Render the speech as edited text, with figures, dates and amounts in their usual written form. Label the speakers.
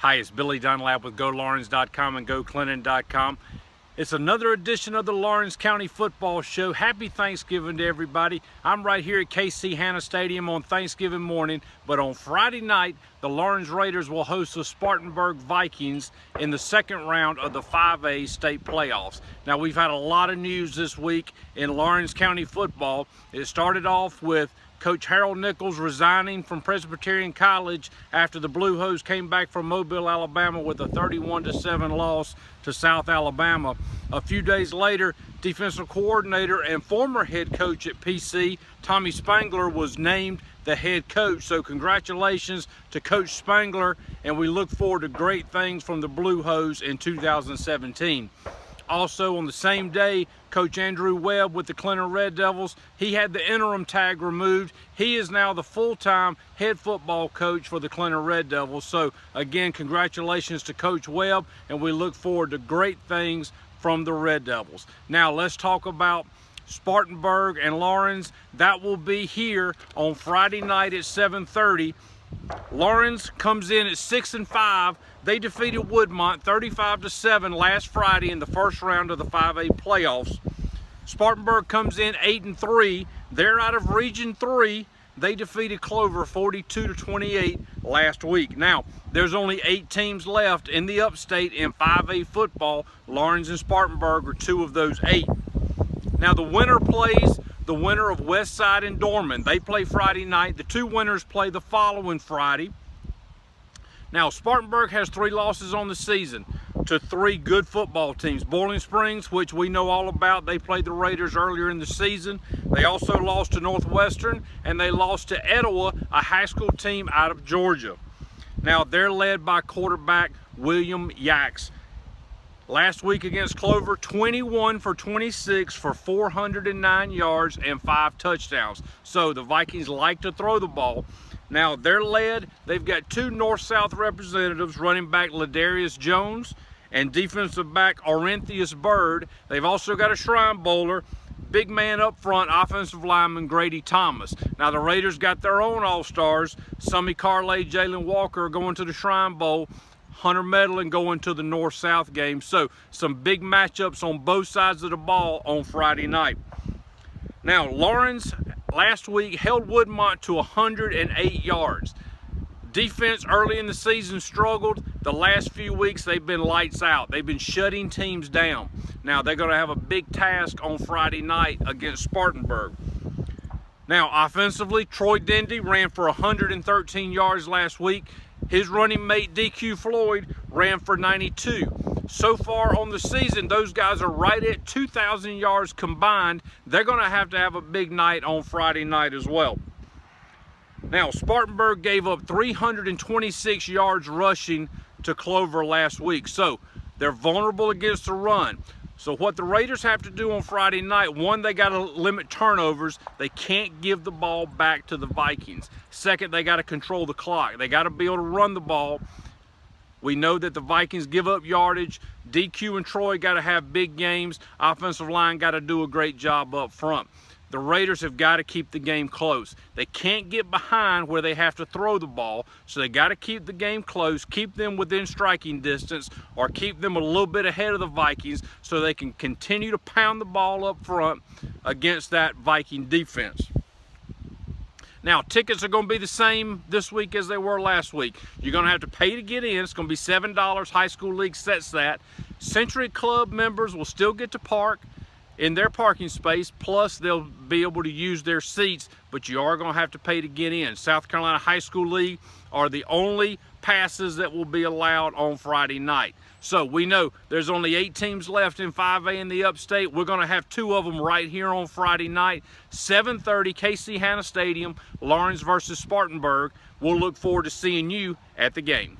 Speaker 1: Hi, it's Billy Dunlap with GoLaurens.com and GoClinton.com. It's another edition of the Laurens County Football Show. Happy Thanksgiving to everybody. I'm right here at KC Hanna Stadium on Thanksgiving morning, but on Friday night, the Laurens Raiders will host the Spartanburg Vikings in the second round of the 5A state playoffs. Now, we've had a lot of news this week in Laurens County football. It started off with Coach Harold Nichols resigning from Presbyterian College after the Blue Hose came back from Mobile, Alabama with a 31-7 loss to South Alabama. A few days later, defensive coordinator and former head coach at PC, Tommy Spangler, was named the head coach. So congratulations to Coach Spangler, and we look forward to great things from the Blue Hose in 2017. Also on the same day, Coach Andrew Webb with the Clinton Red Devils, he had the interim tag removed. He is now the full-time head football coach for the Clinton Red Devils. So again, congratulations to Coach Webb, and we look forward to great things from the Red Devils. Now let's talk about Spartanburg and Laurens. That will be here on Friday night at 7:30. Laurens comes in at 6-5. They defeated Woodmont 35-7 last Friday in the first round of the 5A playoffs. Spartanburg comes in 8-3. They're out of Region 3. They defeated Clover 42-28 last week. Now, there's only 8 teams left in the upstate in 5A football. Laurens and Spartanburg are 2 of those 8. Now, the winner plays the winner of Westside and Dorman. They play Friday night. The 2 winners play the following Friday. Now, Spartanburg has 3 losses on the season to 3 good football teams. Boiling Springs, which we know all about, they played the Raiders earlier in the season. They also lost to Northwestern, and they lost to Etowah, a high school team out of Georgia. Now, they're led by quarterback William Yaks. Last week against Clover, 21 for 26 for 409 yards and 5 touchdowns. So the Vikings like to throw the ball. Now they're led, they've got 2 North-South representatives, running back Ladarius Jones and defensive back Orinthius Bird. They've also got a Shrine Bowler, big man up front, offensive lineman Grady Thomas. Now the Raiders got their own All-Stars, Summy Carlay, Jalen Walker going to the Shrine Bowl, Hunter Medlin going to the North-South game. So some big matchups on both sides of the ball on Friday night. Now Laurens last week held Woodmont to 108 yards. Defense early in the season struggled. The last few weeks they've been lights out. They've been shutting teams down. Now they're going to have a big task on Friday night against Spartanburg. Now offensively, Troy Dendy ran for 113 yards last week. His running mate DQ Floyd ran for 92. So far on the season, those guys are right at 2,000 yards combined. They're going to have a big night on Friday night as well. Now, Spartanburg gave up 326 yards rushing to Clover last week. So they're vulnerable against the run. So what the Raiders have to do on Friday night, one, they got to limit turnovers. They can't give the ball back to the Vikings. Second, they got to control the clock. They got to be able to run the ball. We know that the Vikings give up yardage. DQ and Troy got to have big games. Offensive line got to do a great job up front. The Raiders have got to keep the game close. They can't get behind where they have to throw the ball, so they got to keep the game close, keep them within striking distance, or keep them a little bit ahead of the Vikings so they can continue to pound the ball up front against that Viking defense. Now, tickets are going to be the same this week as they were last week. You're going to have to pay to get in. It's going to be $7. High School League sets that. Century Club members will still get to park in their parking space, plus they'll be able to use their seats, but you are going to have to pay to get in. South Carolina High School League are the only passes that will be allowed on Friday night. So we know there's only 8 teams left in 5A in the upstate. We're going to have 2 of them right here on Friday night, 7:30, KC Hanna Stadium, Laurens versus Spartanburg. We'll look forward to seeing you at the game.